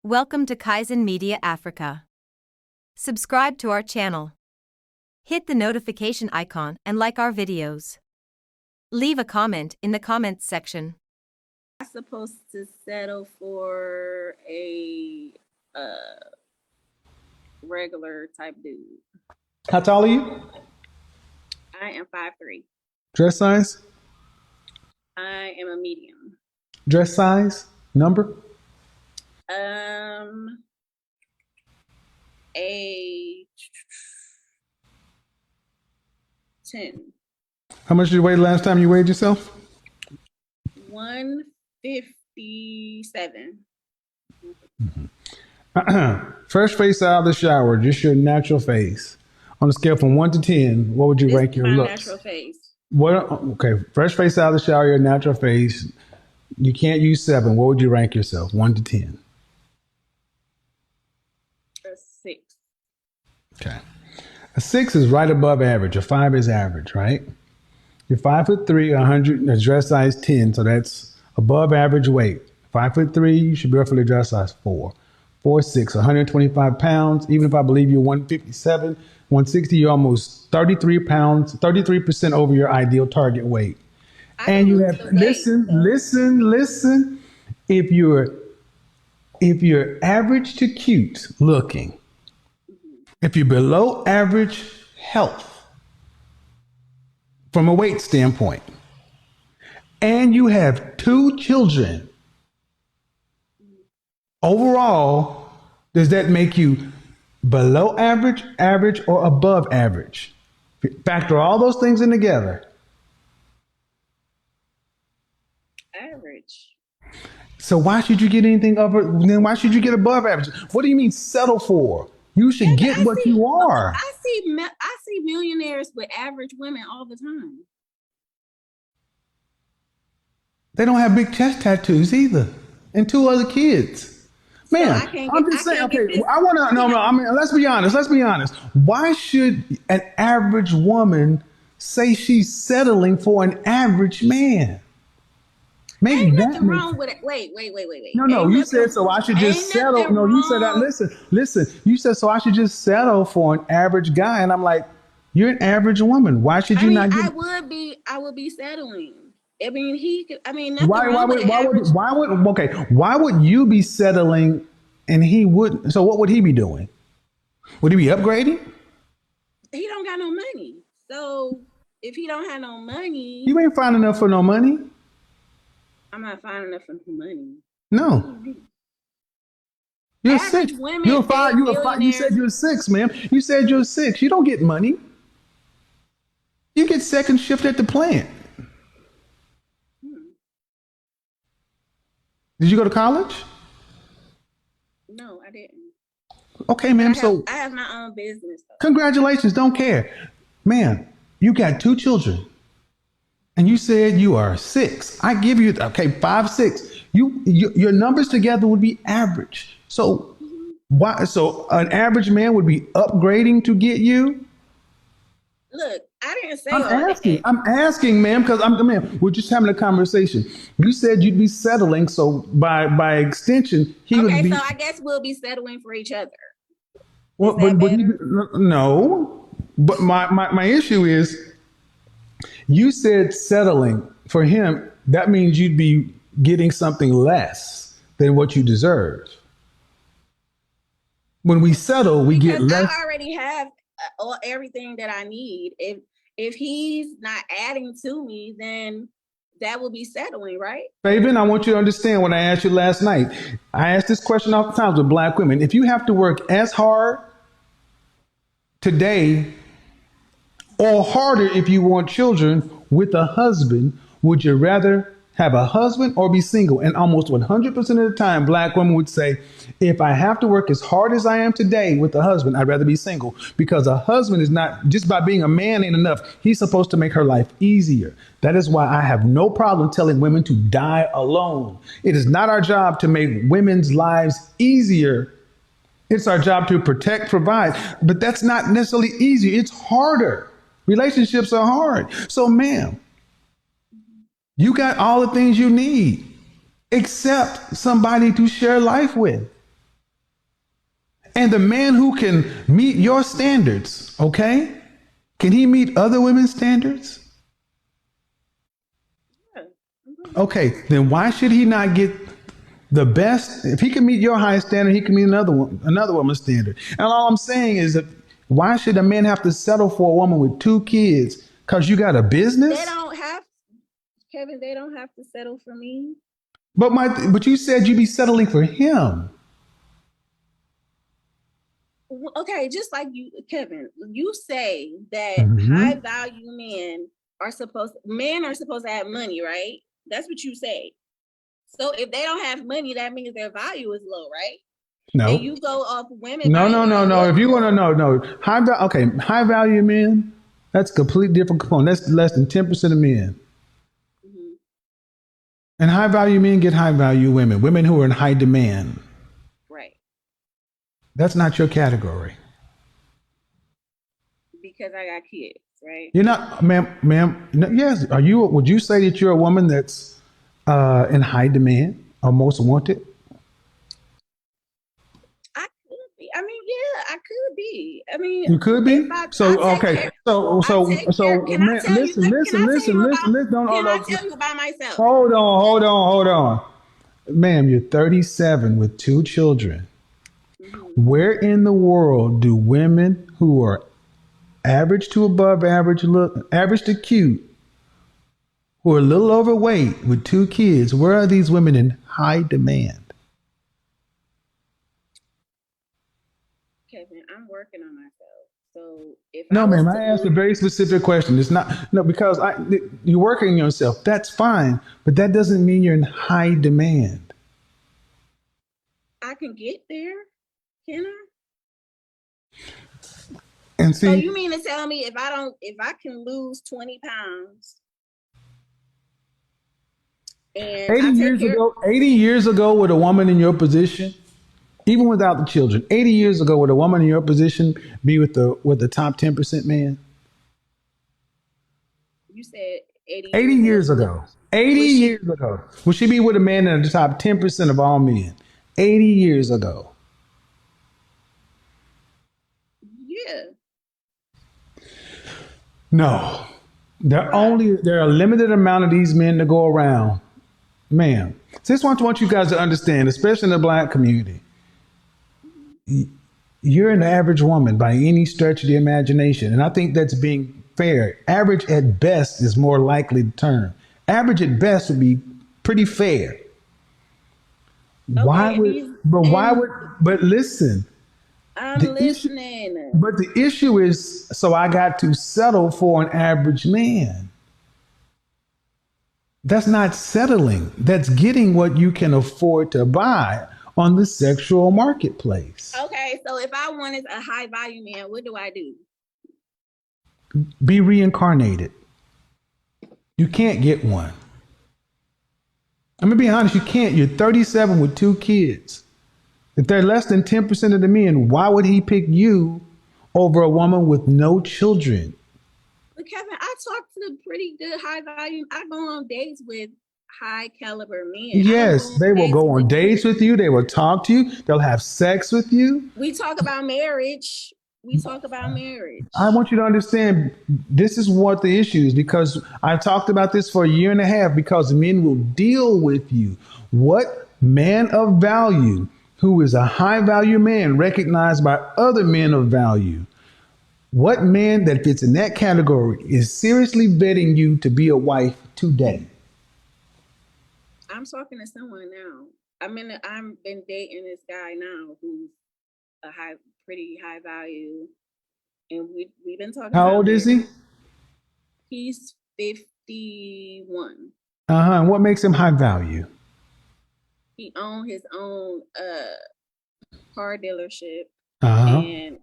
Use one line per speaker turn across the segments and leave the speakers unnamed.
Welcome to Kaizen Media Africa. Subscribe to our channel. Hit the notification icon and like our videos. Leave a comment in the comments section.
I'm supposed to settle for a regular type dude.
How tall are you?
I am 5'3".
Dress size?
I am a medium.
Dress size? Number?
A 10.
How much did you weigh the last time you weighed yourself?
157.
Fresh face out of the shower, just your natural face. On a scale from 1 to 10, what would you rank your
my
looks?
natural face.
Okay, fresh face out of the shower, your natural face. You can't use 7. What would you rank yourself? 1 to 10.
A 6.
Okay. A 6 is right above average. A 5 is average, right? You're 5'3", 100, a dress size 10, so that's above average weight. 5'3", you should be roughly dress size 4. 4'6", 125 pounds. Even if I believe you're 157, 160, you're almost 33 pounds, 33% over your ideal target weight. And you have listen. If you're average to cute looking, if you're below average health from a weight standpoint, and you have 2 children, overall, does that make you below average, average, or above average? Factor all those things in together.
Average.
So why should you get anything over? Then why should you get above average? What do you mean settle for? You should get what you are.
I see millionaires with average women all the time.
They don't have big chest tattoos either, and 2 other kids. Man,
So
I'm just saying. Okay, I want to. No. I mean, let's be honest. Why should an average woman say she's settling for an average man? Maybe
Ain't
that
nothing
makes
wrong with it. Wait.
No, you said so I should just settle. No, you said that. Listen. You said so I should just settle for an average guy, and I'm like, you're an average woman. Why should you not get?
I would be settling. I mean, nothing
Why
wrong with average.
why would you be settling and he wouldn't? So what would he be doing? Would he be upgrading?
He don't got no money. So if he don't have no money,
You ain't fine enough for no money.
I'm not fine enough for money.
No. You're
Average
6.
women
You're 5.
date
You're 5. You said
millionaires.
you're 6, ma'am. You said you're 6. You don't get money. You get second shift at the plant. Did you go to college?
No, I didn't.
Okay, ma'am.
I have my own business. Though.
Congratulations. Don't care. Ma'am, you got 2 children. And you said you are 6. I give you 5, 6. Your numbers together would be average. So why? So an average man would be upgrading to get you.
Look, I didn't say
I'm asking, ma'am, because we're just having a conversation. You said you'd be settling, so by extension, he would be.
So I guess we'll be settling for each other.
Well, no. But my issue is, you said settling for him. That means you'd be getting something less than what you deserve. When we settle, we get less.
I already have everything that I need. If he's not adding to me, then that will be settling, right?
Fabian, I want you to understand what I asked you last night. I asked this question oftentimes with Black women. If you have to work as hard today or harder if you want children with a husband, would you rather have a husband or be single? And almost 100% of the time, Black women would say, if I have to work as hard as I am today with a husband, I'd rather be single, because a husband is not, just by being a man ain't enough. He's supposed to make her life easier. That is why I have no problem telling women to die alone. It is not our job to make women's lives easier. It's our job to protect, provide, but that's not necessarily easy. It's harder. Relationships are hard. So, ma'am, you got all the things you need except somebody to share life with. And the man who can meet your standards, okay? Can he meet other women's standards?
Yeah.
Okay, then why should he not get the best? If he can meet your high standard, he can meet another woman's standard. And all I'm saying is that why should a man have to settle for a woman with 2 kids because you got a business?
They don't have, Kevin, they don't have to settle for me.
But you said you'd be settling for him.
Okay, just like you, Kevin, you say that
Mhm.
high value men are supposed to have money, right? That's what you say. So if they don't have money, that means their value is low, right?
No.
And you go off women.
No, no,
value
no,
on
no.
look.
If you want to know, no. High value men, that's a completely different component. That's less than 10% of men.
Mhm.
And high value men get high value women, women who are in high demand.
Right.
That's not your category.
Because I got kids, right?
You're not, ma'am. No, yes. Would you say that you're a woman that's in high demand or most wanted?
I could be. I mean, yeah, I could be. I mean,
You could be.
if I
So
take
okay.
care-
So
I take care. Can I
man,
tell you?
listen,
Can
listen,
I tell
listen,
you
listen,
about?
listen. Don't
Can
hold
I
on.
tell you about myself?
Hold on. Ma'am, you're 37 with 2 children.
Mhm.
Where in the world do women who are average to above average, look average to cute, who are a little overweight with 2 kids, where are these women in high demand?
Kevin, I'm working on myself. So if
No,
I was
ma'am,
to
I asked a
lose,
very specific question. It's not, no, because you're working on yourself. That's fine, but that doesn't mean you're in high demand.
I can get there. Can I?
And
So
see,
you mean to tell me if I can lose 20 pounds and
80
I take
years
care,
ago, 80 years ago with a woman in your position, even without the children, 80 years ago would a woman in your position be with the top 10% man?
you said 80
80
years
years
ago,
ago. 80
was she,
years ago. Would she be with a man in the top 10% of all men? 80 years ago.
yeah.
No. There
Why?
are a limited amount of these men to go around. Ma'am. So this is what I want you guys to understand, especially in the black community. You're an average woman by any stretch of the imagination. And I think that's being fair. Average at best is more likely the term. Average at best would be pretty fair.
Okay, and these and
But listen,
I'm
the issue,
listening.
but the issue is, so I got to settle for an average man. That's not settling. That's getting what you can afford to buy on the sexual marketplace.
Okay, so if I wanted a high value man, what do I do?
Be reincarnated. You can't get one. I'm gonna be honest, you can't. You're 37 with 2 kids. If they're less than 10% of the men, why would he pick you over a woman with no children?
But Kevin, I talk to pretty good high value. I go on dates with high caliber men. I don't go
Yes,
on
they will
dates
go on
with,
dates with you. They will talk to you. They'll have sex with you.
we talk about marriage. We talk about marriage.
I want you to understand this is what the issue is, because I've talked about this for a year and a half, because men will deal with you. What man of value, who is a high value man recognized by other men of value, what man that fits in that category is seriously vetting you to be a wife today?
I'm talking to someone now. I'm been dating this guy now who's a pretty high value, and we've been talking
How
about
old is
marriage.
he?
He's 51.
Uh huh. And what makes him high value?
He owned his own car dealership,
Uh huh.
and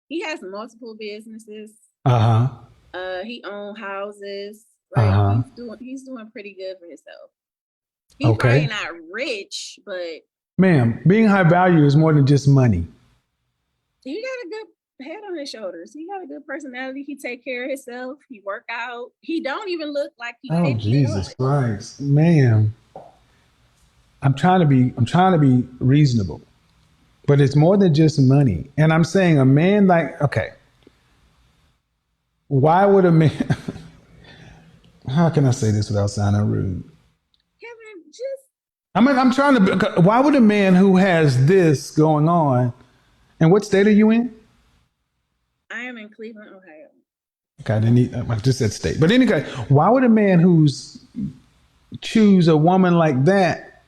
he has multiple businesses.
Uh huh.
He owns houses.
Uh
Like
huh.
he's doing pretty good for himself. He's probably
Okay.
not rich, but
Ma'am, being high value is more than just money.
he got a good head on his shoulders. He got a good personality. He take care of himself. He work out. He don't even look like he
Oh
51.
Jesus Christ, ma'am. I'm trying to be reasonable. But it's more than just money. And I'm saying a man like, okay, why would a man, how can I say this without sounding rude?
Kevin, just
I mean, I'm trying to, why would a man who has this going on, and what state are you in?
I am in Cleveland, Ohio.
Okay, I didn't need, I just said state. But anyway, why would a man who's choose a woman like that?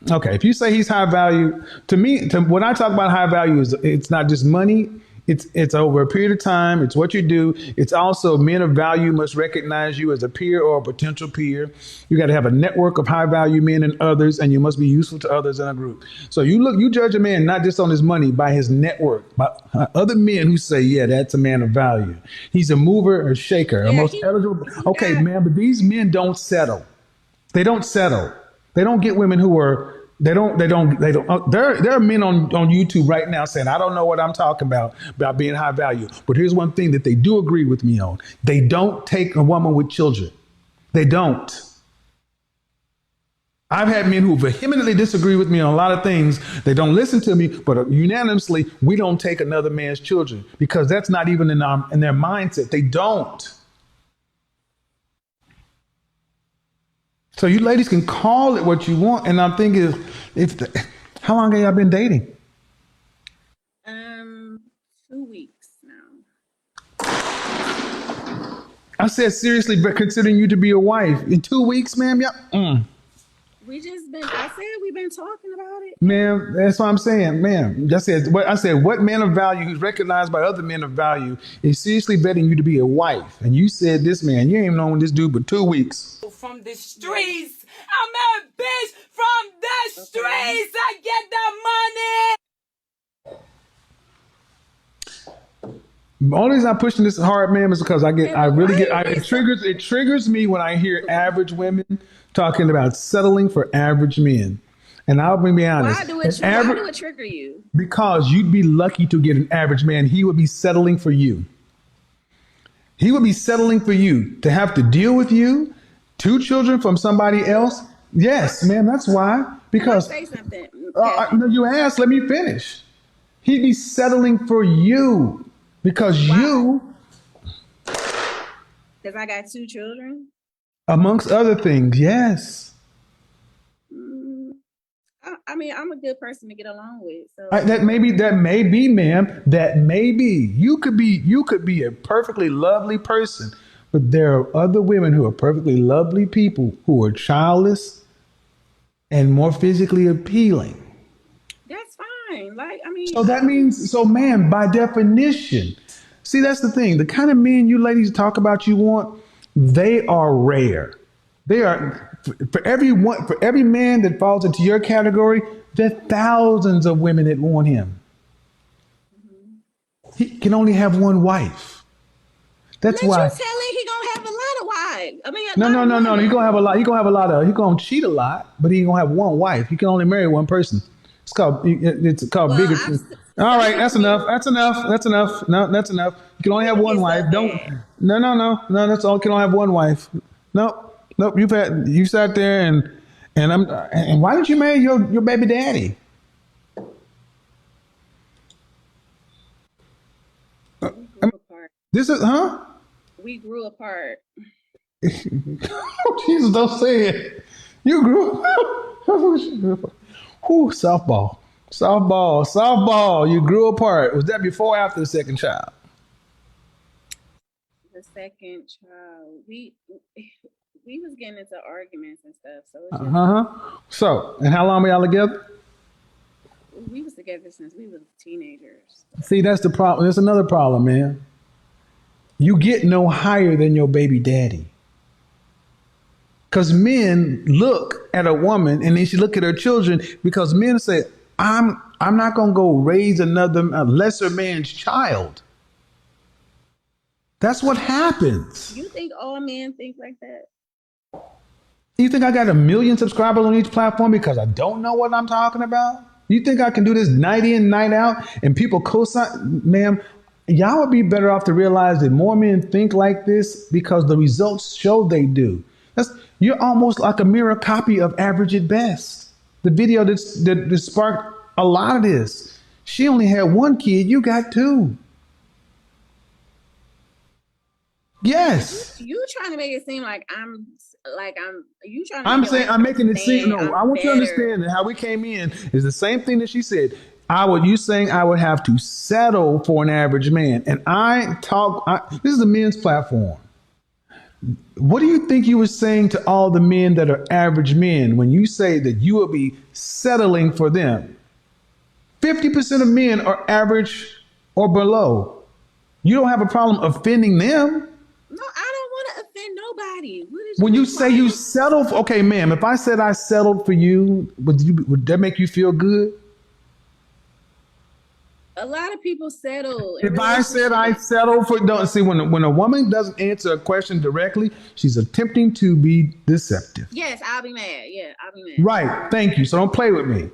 Okay, if you say he's high value, to me, when I talk about high value, it's not just money. It's over a period of time. It's what you do. It's also men of value must recognize you as a peer or a potential peer. You got to have a network of high value men and others, and you must be useful to others in a group. So you judge a man not just on his money, by his network, by other men who say, yeah, that's a man of value. He's a mover or shaker, a
Yeah,
most eligible. Okay, man, but these men don't settle. They don't settle. They don't get women who are. They don't. There are men on YouTube right now saying, I don't know what I'm talking about being high value. But here's one thing that they do agree with me on. They don't take a woman with children. They don't. I've had men who vehemently disagree with me on a lot of things. They don't listen to me, but unanimously, we don't take another man's children because that's not even in their mindset. They don't. So you ladies can call it what you want, and I'm thinking, how long have y'all been dating?
2 weeks now.
I said seriously, but considering you to be a wife in 2 weeks, ma'am,
We just been. I said we've been talking about it.
ma'am, that's what I'm saying, ma'am. I said what man of value who's recognized by other men of value is seriously vetting you to be a wife, and you said this man, you ain't even known this dude but 2 weeks.
From the streets, I'm a bitch from the streets. I get the money.
The only reason I'm pushing this hard, ma'am, is because it triggers me when I hear average women talking about settling for average men. And I'll be honest.
Why do it trigger you?
Because you'd be lucky to get an average man. He would be settling for you. He would be settling for you to have to deal with you, 2 children from somebody else. Yes, ma'am, that's why. Because
say something.
no, you asked, let me finish. He'd be settling for you because
Because I got 2 children.
amongst other things, yes.
I mean, I'm a good person to get along with. So
That may be, ma'am. That may be. You could be a perfectly lovely person, but there are other women who are perfectly lovely people who are childless and more physically appealing.
that's fine. Like, I mean,
So that means, ma'am, by definition, see, that's the thing. The kind of men you ladies talk about you want, they are rare. They are for every man that falls into your category, there are thousands of women that want him. He can only have one wife. That's why.
you telling he gonna have a lot of wives. I mean,
No. He gonna have a lot. He gonna cheat a lot, but he gonna have one wife. He can only marry one person. It's called bigotry. All right, that's enough. No, that's enough. You can only have one wife. Don't. No. That's all. You can only have one wife. Nope. You sat there and why didn't you marry your baby daddy?
We grew apart.
This is
We grew apart.
Oh, Jesus, don't say it. You grew up. Whew, softball. You grew apart. Was that before or after the second child?
The second child, we was getting into arguments and stuff. So it's just,
So, and how long were y'all together?
we was together since we were teenagers.
See, that's the problem. There's another problem, man. You get no higher than your baby daddy. Because men look at a woman and then she look at her children because men say, I'm not going to go raise a lesser man's child. That's what happens.
You think all men think like that?
You think I got 1 million subscribers on each platform because I don't know what I'm talking about? You think I can do this night in, night out, and people co-sign? Ma'am, y'all would be better off to realize that more men think like this because the results show they do. You're almost like a mirror copy of Average at Best. The video that sparked a lot of this. She only had one kid, you got two. Yes.
You trying to make it seem like I'm you trying to make
I'm
it
saying
like
I'm
I'm
making it seem
saying
no,
I'm
I want you to
better.
understand that how we came in is the same thing that she said. You saying I would have to settle for an average man. And this is a men's platform. What do you think you were saying to all the men that are average men when you say that you will be settling for them? 50% of men are average or below. You don't have a problem offending them.
No, I don't want to offend nobody. What is
When
you
you say you
trying?
settle for, okay, ma'am, if I said I settled for you, would that make you feel good?
A lot of people settle in
If I said I
relationships.
settled for, don't see, when a woman doesn't answer a question directly, she's attempting to be deceptive.
Yes, I'll be mad. Yeah, I'll be mad.
Right. Thank you. So don't play with me.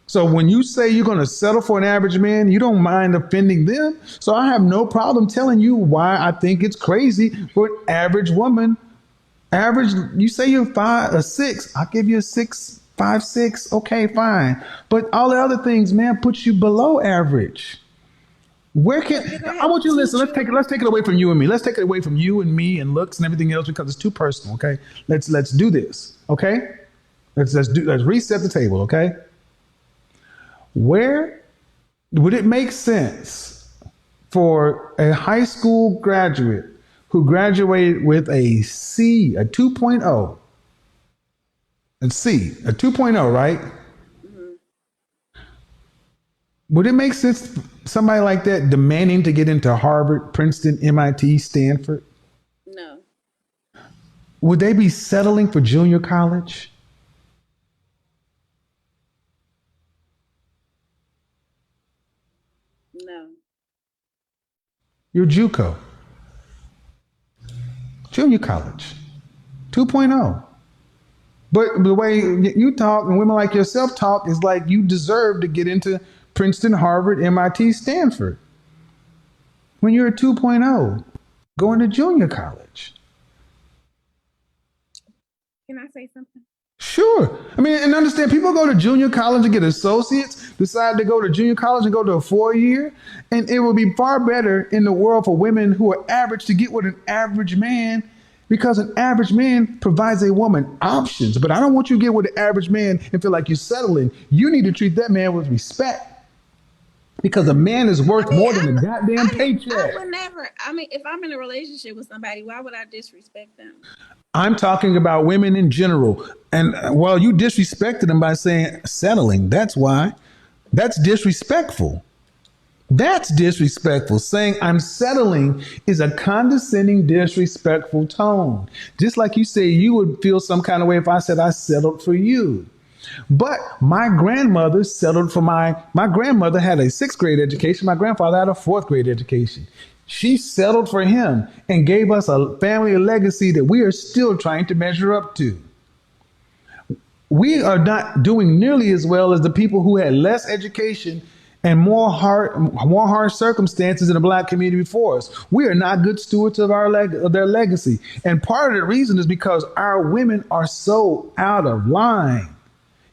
So when you say you're going to settle for an average man, you don't mind offending them. So I have no problem telling you why I think it's crazy for an average woman. Average, you say you're a 6. I'll give you a 6, 5, 6. Okay, fine. But all the other things, man, puts you below average. Where can
You're gonna
I
have
want you to
two
listen?
children.
Let's take it away from you and me. Let's take it away from you and me and looks and everything else because it's too personal. Okay, let's do this. Okay, let's reset the table. Okay, where would it make sense for a high school graduate who graduated with a C, a 2.0, a C, a 2.0, right?
Hmm.
Would it make sense somebody like that demanding to get into Harvard, Princeton, MIT, Stanford?
No,
Would they be settling for junior college?
no.
Your JUCO, junior college, 2.0. But the way you talk and women like yourself talk is like you deserve to get into Princeton, Harvard, MIT, Stanford. When you're a 2.0, going to junior college.
Can I say something?
Sure. I mean, and understand people go to junior college to get associates, decide to go to junior college and go to a 4 year. And it would be far better in the world for women who are average to get with an average man because an average man provides a woman options. But I don't want you to get with an average man and feel like you're settling. You need to treat that man with respect because a man is
I
worth
mean,
more than a goddamn
I
paycheck.
would never. I mean, if I'm in a relationship with somebody, why would I disrespect them?
I'm talking about women in general. And well, you disrespected them by saying settling. That's why. That's disrespectful. That's disrespectful. Saying I'm settling is a condescending, disrespectful tone. Just like you say, you would feel some kind of way if I said I settled for you. But my grandmother settled for my grandmother had a 6th grade education. My grandfather had a 4th grade education. She settled for him and gave us a family legacy that we are still trying to measure up to. We are not doing nearly as well as the people who had less education and more hard circumstances in the black community before us. We are not good stewards of of their legacy. And part of the reason is because our women are so out of line.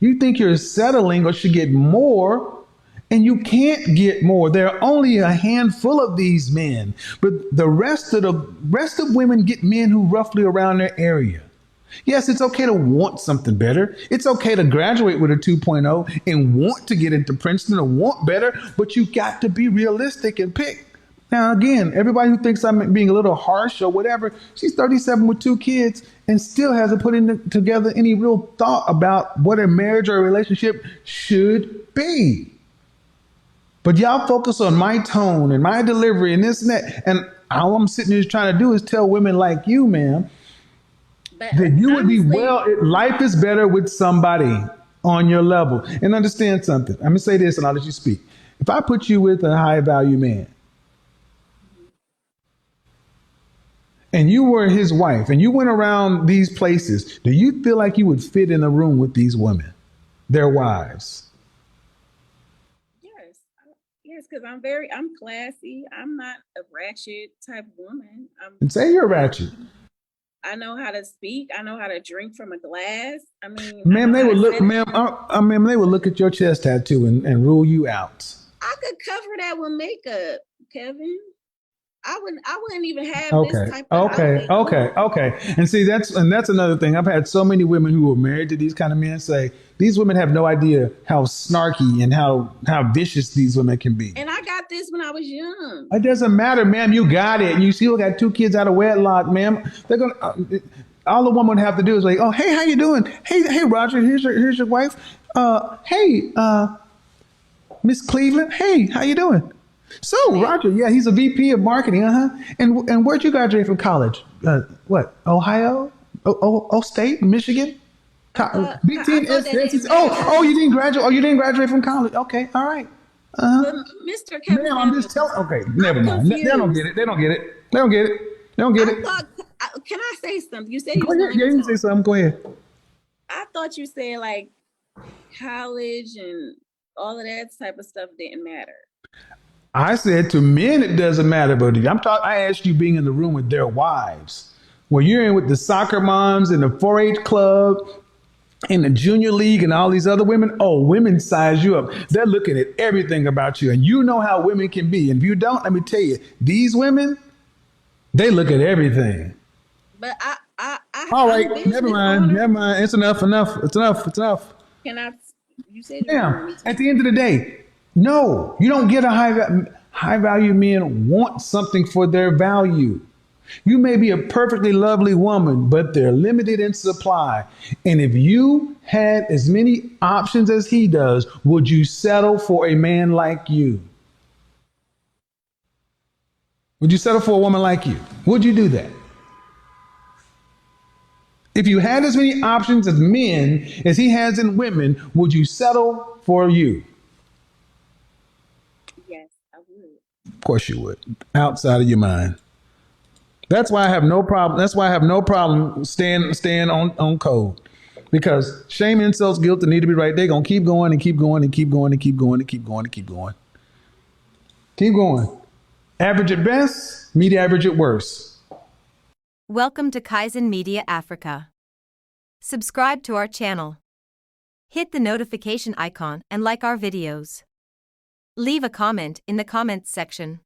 You think you're settling or should get more, and you can't get more. There are only a handful of these men, but the rest of women get men who roughly around their area. Yes, it's okay to want something better. It's okay to graduate with a 2.0 and want to get into Princeton or want better, but you got to be realistic and pick. Now, again, everybody who thinks I'm being a little harsh or whatever, she's 37 with 2 kids and still hasn't put together any real thought about what a marriage or a relationship should be. But y'all focus on my tone and my delivery and this and that. And all I'm sitting here trying to do is tell women like you, ma'am,
But
that you would be
honestly,
life is better with somebody on your level. And understand something. I'm going to say this and I'll let you speak. If I put you with a high value man and you were his wife and you went around these places, do you feel like you would fit in a room with these women, their wives?
yes, yes, because I'm classy. I'm not a ratchet type woman.
And say you're ratchet.
I know how to speak. I know how to drink from a glass. I mean, I
Ma'am,
know
they
how
would
to
look,
set.
ma'am, ma'am, they would look at your chest tattoo and rule you out.
I could cover that with makeup, Kevin. I wouldn't even have this
Okay,
type of outfit on.
okay. And see, that's another thing. I've had so many women who were married to these kind of men say these women have no idea how snarky and how vicious these women can be.
And I got this when I was young.
It doesn't matter, ma'am. You got it. You still got 2 kids out of wedlock, ma'am. They're gonna. All the woman would have to do is like, oh, hey, how you doing? Hey, Roger. Here's your wife. Hey, Miss Cleveland. Hey, how you doing? So, Roger, yeah, he's a VP of marketing, And where'd you graduate from college? What? Ohio? State? Michigan? BT?
I thought that didn't
Oh, you didn't graduate. Oh, you didn't graduate from college. Okay, all right.
But Mr. Kevin
Ma'am, I'm just telling. Okay, never mind. They don't get it. They don't get it. They don't get it. They don't get it.
Can I say something? You said you
Go
was
ahead.
going
Yeah,
to
you can say
talk.
something. Go ahead.
I thought you said like college and all of that type of stuff didn't matter.
I said to men it doesn't matter, but I asked you being in the room with their wives, where you're in with the soccer moms and the 4-H club, in the junior league and all these other women. Oh, women size you up. They're looking at everything about you, and you know how women can be. And if you don't, let me tell you, these women, they look at everything.
But
All right,
I'm a business
never mind.
owner.
Never mind. It's enough. It's enough.
Can I? You said you wanted me
Now,
to.
at the end of the day, no, you don't get a high value men want something for their value. You may be a perfectly lovely woman, but they're limited in supply. And if you had as many options as he does, would you settle for a man like you? Would you settle for a woman like you? Would you do that? If you had as many options as men as he has in women, would you settle for you?
Yes, I would.
Of course you would. Outside of your mind. That's why I have no problem. That's why I have no problem staying on code. Because shame, insults, guilt, and need to be right. They're gonna keep going and keep going and keep going and keep going and keep going and keep going. Keep going. Average at best, meet average at worst.
Welcome to Kaizen Media Africa. Subscribe to our channel. Hit the notification icon and like our videos. Leave a comment in the comments section.